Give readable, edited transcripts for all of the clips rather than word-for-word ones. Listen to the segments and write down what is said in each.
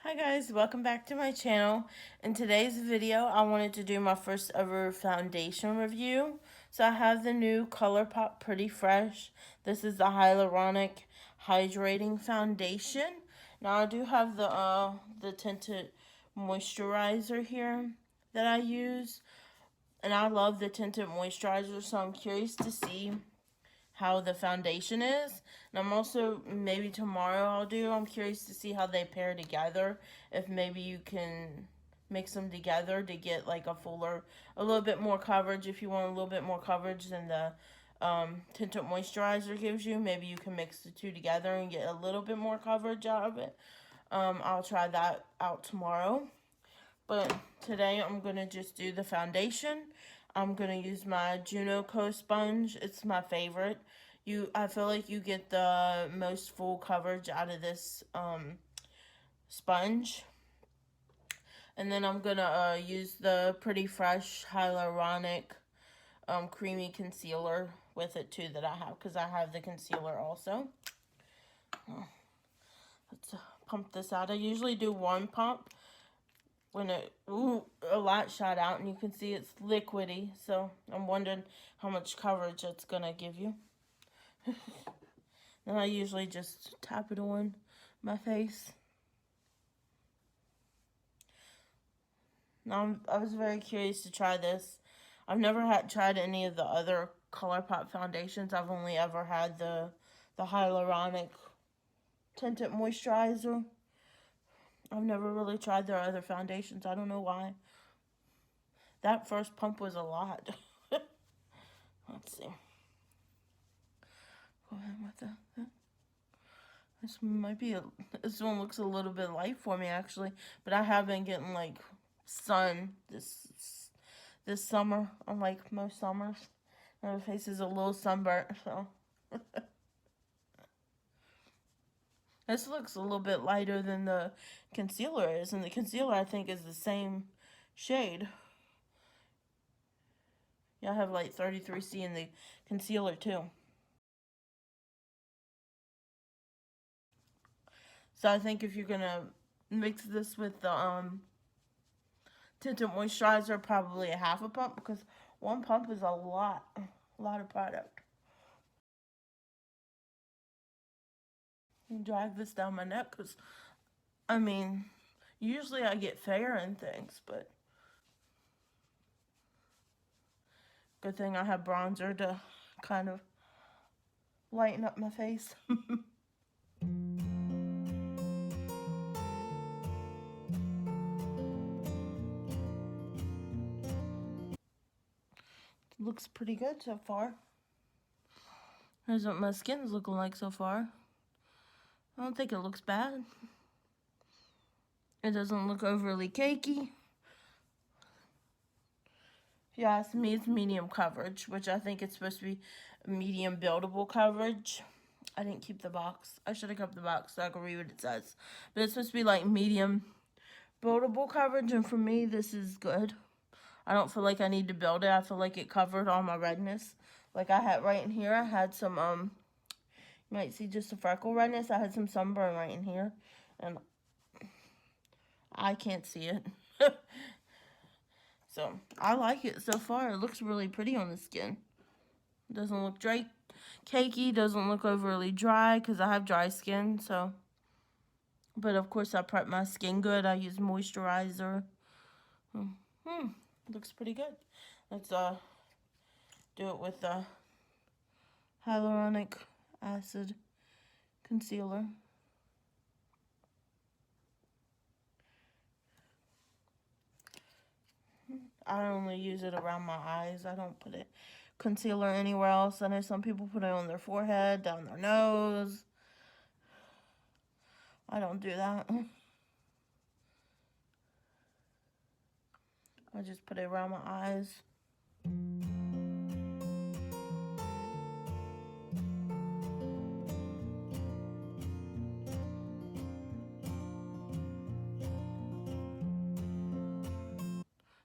Hi guys, welcome back to my channel. In today's video, I wanted to do my first ever foundation review. So I have the new Colourpop Pretty Fresh. This is the Hyaluronic Hydrating Foundation. Now I do have the tinted moisturizer here that I use. And I love the tinted moisturizer, so I'm curious to see how the foundation is. And I'm also, maybe tomorrow I'm curious to see how they pair together. If maybe you can mix them together to get like a little bit more coverage. If you want a little bit more coverage than the tinted moisturizer gives you, maybe you can mix the two together and get a little bit more coverage out of it. I'll try that out tomorrow. But today I'm going to just do the foundation. I'm going to use my Juno Co sponge. It's my favorite. I feel like you get the most full coverage out of this sponge. And then I'm going to use the Pretty Fresh Hyaluronic Creamy Concealer with it too that I have. Because I have the concealer also. Let's pump this out. I usually do one pump. When a lot shot out, and you can see it's liquidy, so I'm wondering how much coverage it's gonna give you. Then I usually just tap it on my face. Now I was very curious to try this. I've never tried any of the other Colourpop foundations. I've only ever had the Hyaluronic Tinted Moisturizer. I've never really tried their other foundations. I don't know why. That first pump was a lot. Let's see. Go ahead with that. This one looks a little bit light for me actually. But I have been getting like sun this summer, unlike most summers. My face is a little sunburnt, so. This looks a little bit lighter than the concealer is. And the concealer, I think, is the same shade. Yeah, I have like 33C in the concealer, too. So I think if you're going to mix this with the tinted moisturizer, probably a half a pump. Because one pump is a lot of product. Drag this down my neck because, I mean, usually I get fair and things, but good thing I have bronzer to kind of lighten up my face. Looks pretty good so far. Here's what my skin's looking like so far. I don't think it looks bad. It doesn't look overly cakey. If you ask me, it's medium coverage, which I think it's supposed to be medium buildable coverage. I didn't keep the box. I should have kept the box so I could read what it says. But it's supposed to be like medium buildable coverage, and for me, this is good. I don't feel like I need to build it. I feel like it covered all my redness. Like I had right in here, I had some, you might see just a freckle redness. I had some sunburn right in here, and I can't see it. So, I like it so far. It looks really pretty on the skin. It doesn't look cakey, doesn't look overly dry, because I have dry skin, so. But, of course, I prep my skin good. I use moisturizer. Looks pretty good. Let's do it with the hyaluronic acid concealer. I only use it around my eyes. I don't put it concealer anywhere else. I know some people put it on their forehead, down their nose. I don't do that. I just put it around my eyes.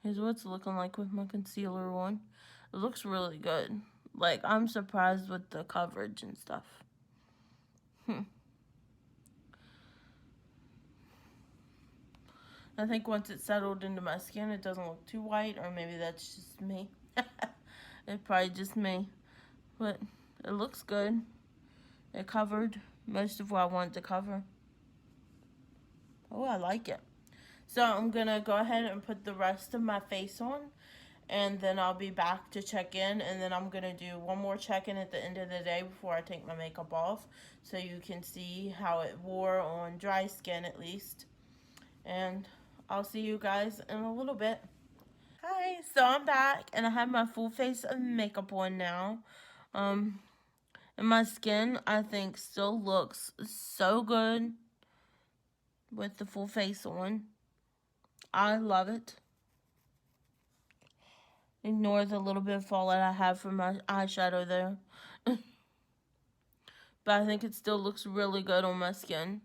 Here's what it's looking like with my concealer on. It looks really good. Like, I'm surprised with the coverage and stuff. I think once it's settled into my skin, it doesn't look too white, or maybe that's just me. It's probably just me. But it looks good. It covered most of what I wanted to cover. Oh, I like it. So I'm going to go ahead and put the rest of my face on. And then I'll be back to check in. And then I'm going to do one more check-in at the end of the day before I take my makeup off. So you can see how it wore on dry skin at least. And I'll see you guys in a little bit. Hi, so I'm back and I have my full face of makeup on now. And my skin, I think, still looks so good with the full face on. I love it. Ignore the little bit of fallout I have from my eyeshadow there. But I think it still looks really good on my skin.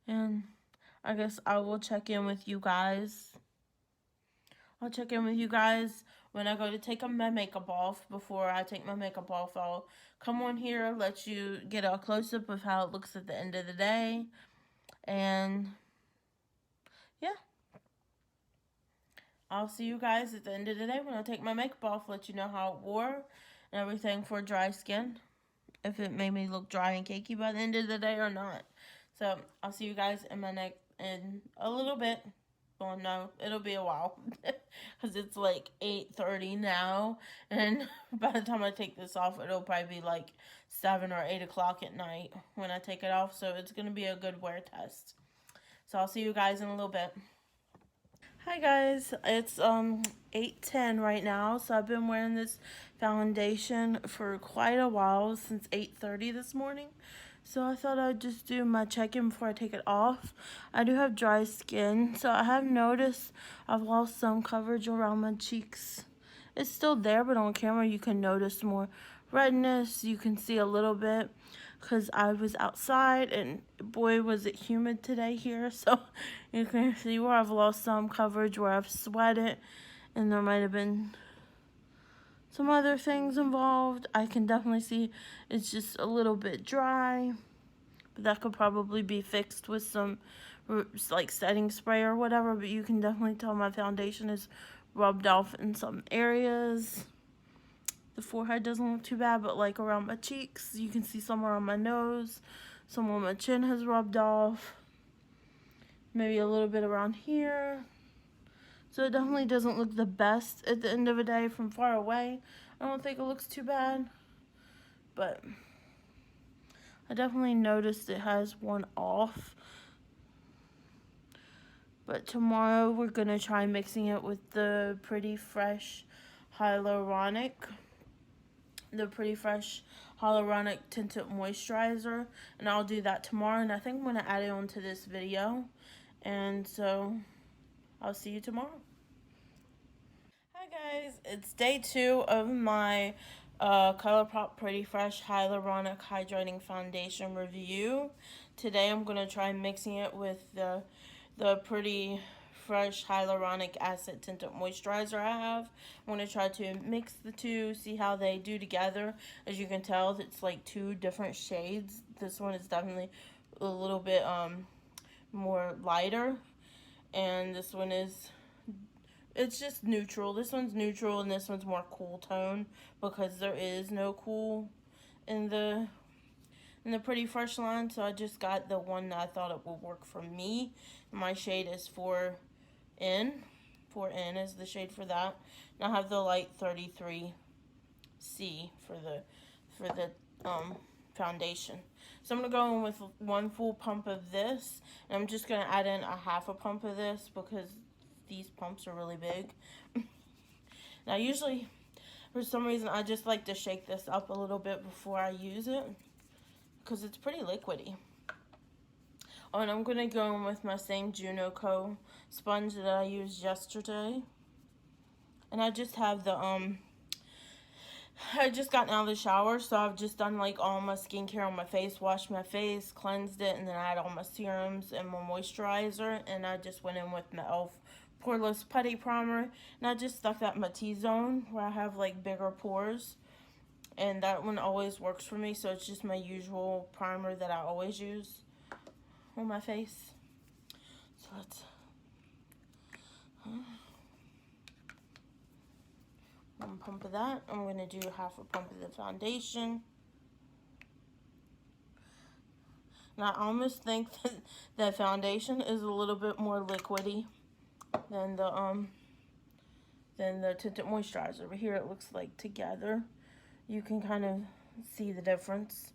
And I guess I will check in with you guys. I'll check in with you guys when I go to take my makeup off. Before I take my makeup off, I'll come on here, let you get a close-up of how it looks at the end of the day. And yeah, I'll see you guys at the end of the day when I take my makeup off, let you know how it wore and everything for dry skin. If it made me look dry and cakey by the end of the day or not. So I'll see you guys in a little bit. Well, no, it'll be a while because it's like 8:30 now, and by the time I take this off, it'll probably be like 7 or 8 o'clock at night when I take it off. So it's gonna be a good wear test. So I'll see you guys in a little bit. Hi guys, it's 8:10 right now. So I've been wearing this foundation for quite a while, since 8:30 this morning. So I thought I'd just do my check-in before I take it off. I do have dry skin, so I have noticed I've lost some coverage around my cheeks. It's still there, but on camera you can notice more redness. You can see a little bit because I was outside and boy was it humid today here. So you can see where I've lost some coverage, where I've sweated, and there might have been some other things involved. I can definitely see it's just a little bit dry, but that could probably be fixed with some like setting spray or whatever. But you can definitely tell my foundation is rubbed off in some areas. The forehead doesn't look too bad, but like around my cheeks, you can see somewhere on my nose, some on my chin has rubbed off, maybe a little bit around here. So it definitely doesn't look the best at the end of the day from far away. I don't think it looks too bad, but I definitely noticed it has worn off. But tomorrow we're going to try mixing it with the Pretty Fresh Hyaluronic. The Pretty Fresh Hyaluronic Tinted Moisturizer. And I'll do that tomorrow. And I think I'm going to add it onto this video. And so I'll see you tomorrow. Hi guys, it's day 2 of my Colourpop Pretty Fresh Hyaluronic Hydrating Foundation review. Today I'm going to try mixing it with the Pretty Fresh Hyaluronic Acid Tinted Moisturizer I have. I'm going to try to mix the two, see how they do together. As you can tell, it's like 2 different shades. This one is definitely a little bit more lighter, and this one is, it's just neutral. This one's neutral and this one's more cool tone because there is no cool in the Pretty Fresh line. So I just got the one that I thought it would work for me. My shade is 4N. 4N is the shade for that. And I have the light 33C for the foundation. So I'm going to go in with 1 full pump of this. And I'm just going to add in a half a pump of this because these pumps are really big. Now usually, for some reason, I just like to shake this up a little bit before I use it because it's pretty liquidy. Oh, and I'm going to go in with my same Juno Co. sponge that I used yesterday. And I just have the, I just gotten out of the shower, so I've just done like all my skincare on my face, washed my face, cleansed it, and then I had all my serums and my moisturizer, and I just went in with my e.l.f. Poreless Putty Primer, and I just stuck that in my T-zone where I have like bigger pores, and that one always works for me, so it's just my usual primer that I always use on my face. So let's 1 pump of that. I'm going to do 1/2 pump of the foundation. And I almost think that foundation is a little bit more liquidy than the tinted moisturizer. But here it looks like together you can kind of see the difference.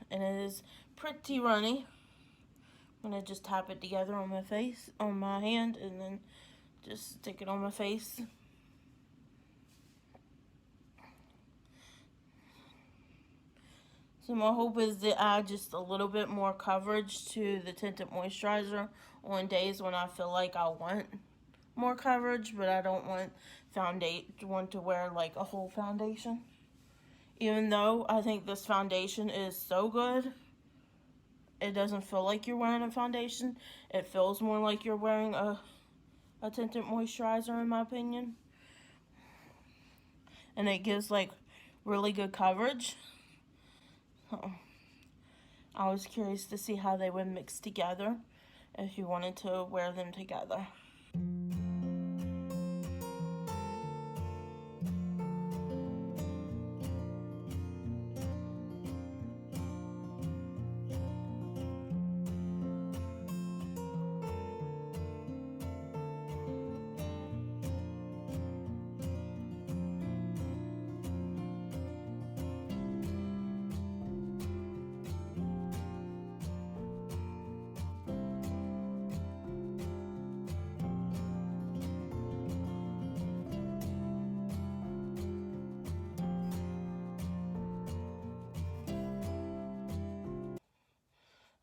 And it is pretty runny. I'm gonna just tap it together on my face, on my hand, and then just stick it on my face. So my hope is to add just a little bit more coverage to the tinted moisturizer on days when I feel like I want more coverage, but I don't want to wear like a whole foundation. Even though I think this foundation is so good, it doesn't feel like you're wearing a foundation. It feels more like you're wearing a tinted moisturizer, in my opinion. And it gives like really good coverage. So I was curious to see how they would mix together if you wanted to wear them together.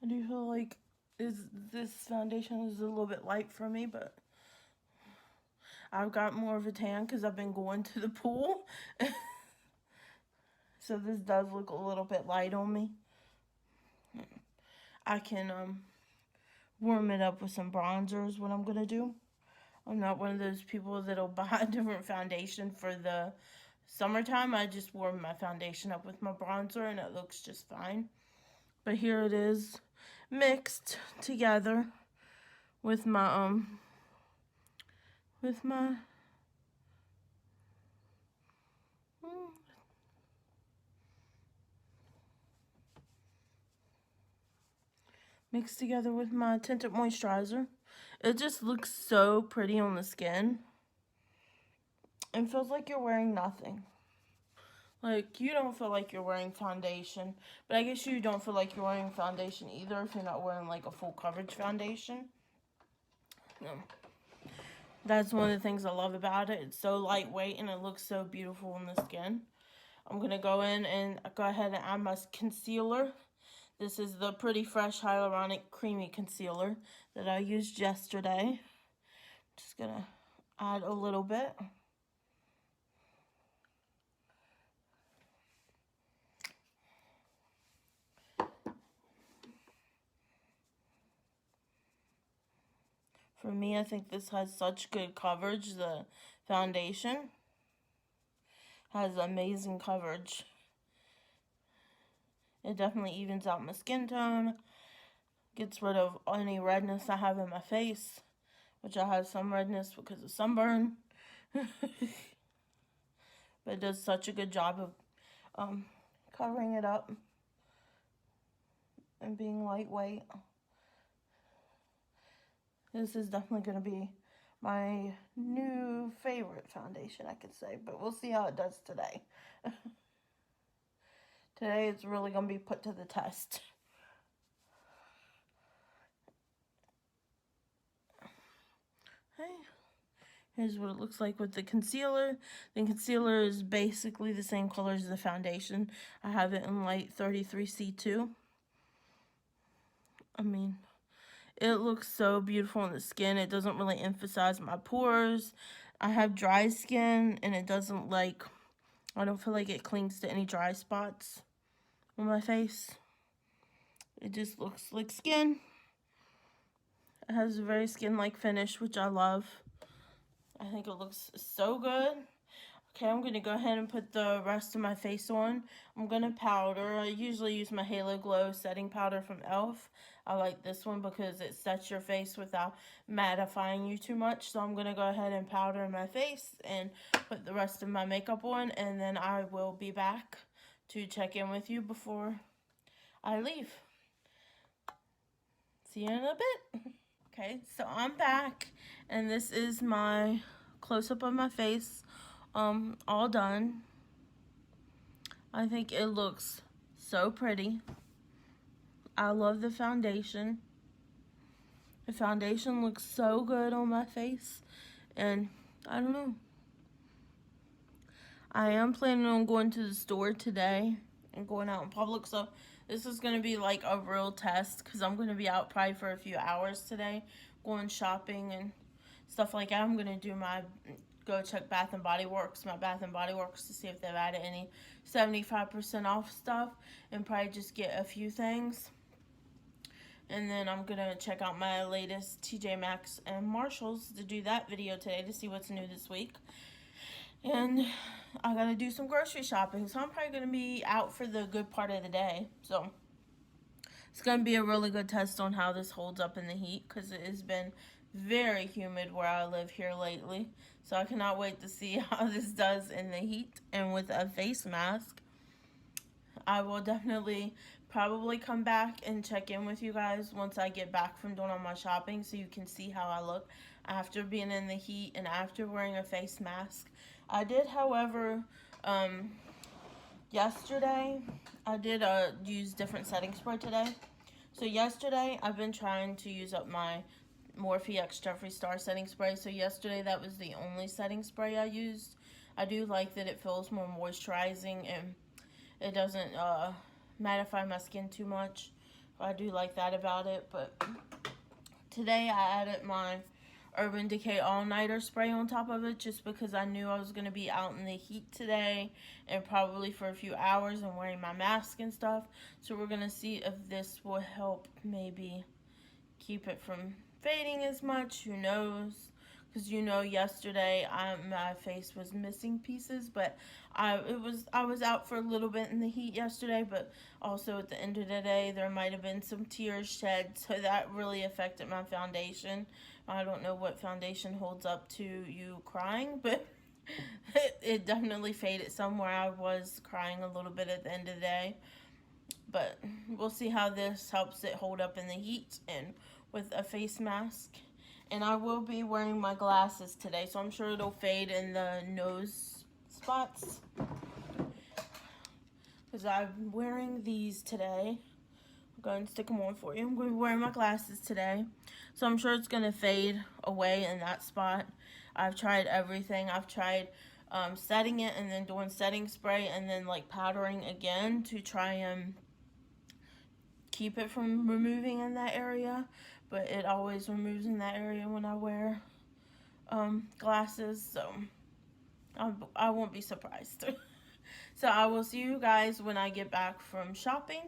I do feel like this foundation is a little bit light for me, but I've got more of a tan because I've been going to the pool. So this does look a little bit light on me. I can warm it up with some bronzer is what I'm going to do. I'm not one of those people that'll buy a different foundation for the summertime. I just warm my foundation up with my bronzer and it looks just fine. But here it is mixed together with my mixed together with my tinted moisturizer. It just looks so pretty on the skin. It feels like you're wearing nothing. Like, you don't feel like you're wearing foundation. But I guess you don't feel like you're wearing foundation either if you're not wearing, like, a full coverage foundation. No. That's one of the things I love about it. It's so lightweight and it looks so beautiful on the skin. I'm going to go in and go ahead and add my concealer. This is the Pretty Fresh Hyaluronic Creamy Concealer that I used yesterday. Just going to add a little bit. For me, I think this has such good coverage. The foundation has amazing coverage. It definitely evens out my skin tone, gets rid of any redness I have in my face, which I have some redness because of sunburn. But it does such a good job of covering it up and being lightweight. This is definitely going to be my new favorite foundation, I could say. But we'll see how it does today. Today it's really going to be put to the test. Okay. Here's what it looks like with the concealer. The concealer is basically the same color as the foundation. I have it in light 33C2. I mean, it looks so beautiful on the skin. It doesn't really emphasize my pores. I have dry skin, and it doesn't I don't feel like it clings to any dry spots on my face. It just looks like skin. It has a very skin-like finish, which I love. I think it looks so good. Okay, I'm going to go ahead and put the rest of my face on. I'm going to powder. I usually use my Halo Glow setting powder from e.l.f. I like this one because it sets your face without mattifying you too much. So I'm going to go ahead and powder my face and put the rest of my makeup on. And then I will be back to check in with you before I leave. See you in a bit. Okay, so I'm back. And this is my close-up of my face. All done. I think it looks so pretty. I love the foundation. The foundation looks so good on my face. And I don't know. I am planning on going to the store today and going out in public. So this is going to be like a real test because I'm going to be out probably for a few hours today going shopping and stuff like that. I'm going to do go check Bath & Body Works, my Bath & Body Works, to see if they've added any 75% off stuff and probably just get a few things. And then I'm going to check out my latest TJ Maxx and Marshalls to do that video today to see what's new this week. And I got to do some grocery shopping, so I'm probably going to be out for the good part of the day. So it's going to be a really good test on how this holds up in the heat because it has been very humid where I live here lately. So I cannot wait to see how this does in the heat and with a face mask. I will definitely probably come back and check in with you guys once I get back from doing all my shopping so you can see how I look after being in the heat and after wearing a face mask. I did, however, yesterday, I did use different setting spray today. So yesterday, I've been trying to use up my Morphe X Jeffree Star setting spray. So yesterday, that was the only setting spray I used. I do like that it feels more moisturizing and it doesn't mattify my skin too much. I do like that about it. But today, I added my Urban Decay All-Nighter spray on top of it just because I knew I was going to be out in the heat today and probably for a few hours and wearing my mask and stuff. So we're going to see if this will help maybe keep it from fading as much. Who knows? Because yesterday my face was missing pieces, but I was out for a little bit in the heat yesterday, but also at the end of the day there might have been some tears shed, so that really affected my foundation. I don't know what foundation holds up to you crying, but it definitely faded somewhere. I was crying a little bit at the end of the day, but we'll see how this helps it hold up in the heat and with a face mask. And I will be wearing my glasses today, so I'm sure it'll fade in the nose spots. Because I'm wearing these today. I'm going to stick them on for you. I'm going to be wearing my glasses today. So I'm sure it's going to fade away in that spot. I've tried everything. I've tried setting it and then doing setting spray and then like powdering again to try and keep it from removing in that area. But it always removes in that area when I wear glasses, so I won't be surprised. So I will see you guys when I get back from shopping,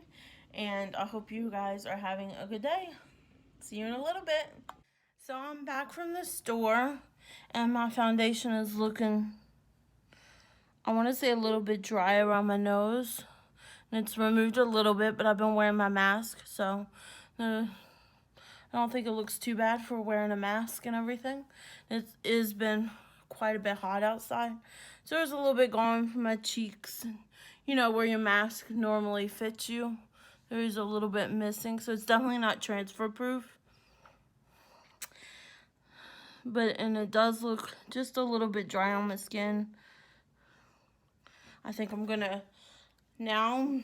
and I hope you guys are having a good day. See you in a little bit. So I'm back from the store, and my foundation is looking, I want to say, a little bit dry around my nose. And it's removed a little bit, but I've been wearing my mask, so I don't think it looks too bad for wearing a mask and everything. It has been quite a bit hot outside. So there's a little bit gone from my cheeks. Where your mask normally fits you. There's a little bit missing. So it's definitely not transfer proof. And it does look just a little bit dry on my skin. I think I'm going to now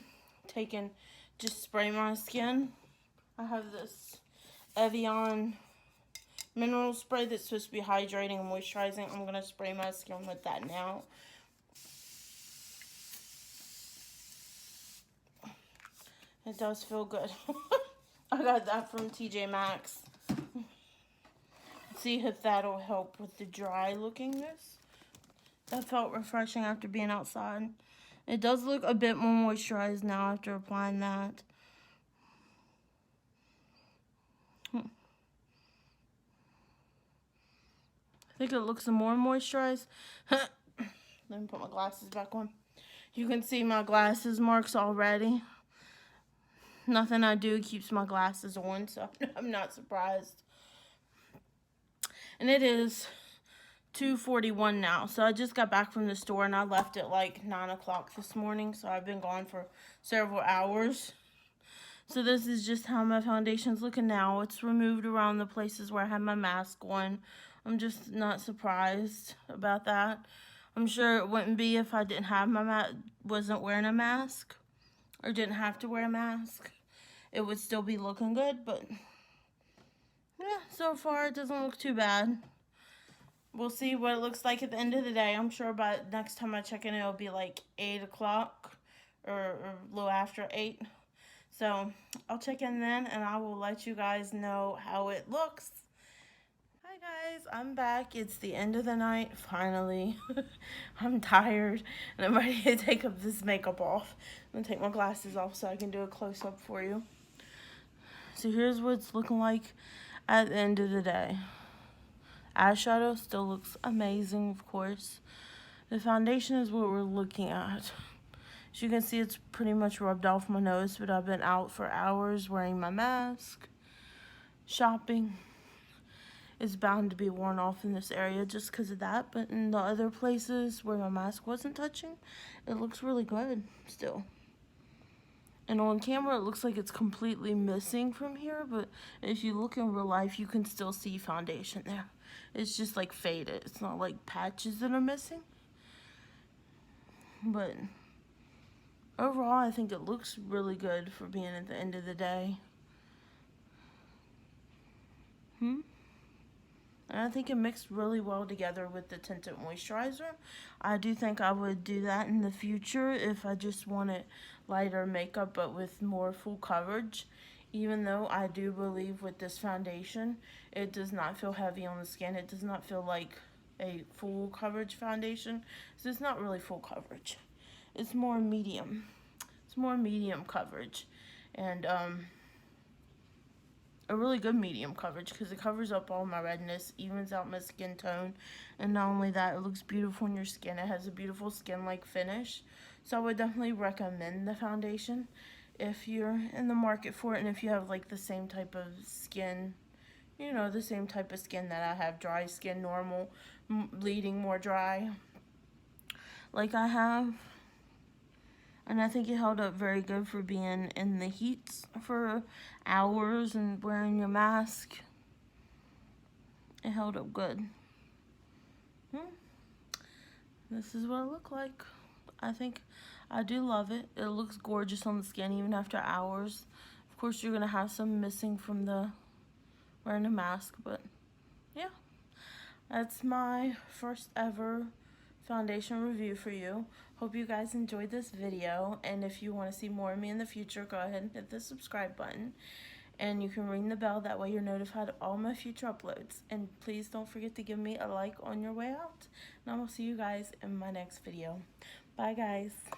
take and just spray my skin. I have this Evian mineral spray that's supposed to be hydrating and moisturizing. I'm going to spray my skin with that now. It does feel good. I got that from TJ Maxx. See if that'll help with the dry lookingness. That felt refreshing after being outside. It does look a bit more moisturized now after applying that. I think it looks more moisturized. Let me put my glasses back on. You can see my glasses marks already. Nothing I do keeps my glasses on, so I'm not surprised. And it is 2:41 now, so I just got back from the store and I left at like 9 o'clock this morning, so I've been gone for several hours. So this is just how my foundation's looking now. It's removed around the places where I had my mask on. I'm just not surprised about that. I'm sure it wouldn't be if I didn't have wasn't wearing a mask or didn't have to wear a mask. It would still be looking good, but yeah, so far it doesn't look too bad. We'll see what it looks like at the end of the day. I'm sure by next time I check in, it'll be like 8 o'clock or a little after 8. So I'll check in then and I will let you guys know how it looks. Hi guys, I'm back. It's the end of the night, finally. I'm tired and I'm ready to take up this makeup off. I'm gonna take my glasses off so I can do a close-up for you. So here's what it's looking like at the end of the day. Eyeshadow still looks amazing, of course. The foundation is what we're looking at. As you can see, it's pretty much rubbed off my nose, but I've been out for hours wearing my mask, shopping. It's bound to be worn off in this area just because of that, but in the other places where my mask wasn't touching, it looks really good still. And on camera, it looks like it's completely missing from here, but if you look in real life, you can still see foundation there. It's just like faded. It's not like patches that are missing. But overall, I think it looks really good for being at the end of the day. And I think it mixed really well together with the tinted moisturizer. I do think I would do that in the future if I just wanted lighter makeup but with more full coverage. Even though I do believe with this foundation, it does not feel heavy on the skin. It does not feel like a full coverage foundation. So it's not really full coverage. It's more medium. It's more medium coverage. And a really good medium coverage because it covers up all my redness, evens out my skin tone, and not only that, it looks beautiful on your skin. It has a beautiful skin-like finish. So I would definitely recommend the foundation if you're in the market for it, and if you have like the same type of skin, you know, the same type of skin that I have, dry skin, normal, bleeding more dry, like I have. And I think it held up very good for being in the heat for hours and wearing your mask. It held up good. This is what it looked like. I think I do love it. It looks gorgeous on the skin even after hours. Of course, you're going to have some missing from the wearing a mask, but yeah. That's my first ever foundation review for you. Hope you guys enjoyed this video, and if you want to see more of me in the future, go ahead and hit the subscribe button, and you can ring the bell. That way you're notified of all my future uploads. And please don't forget to give me a like on your way out, and I will see you guys in my next video. Bye guys.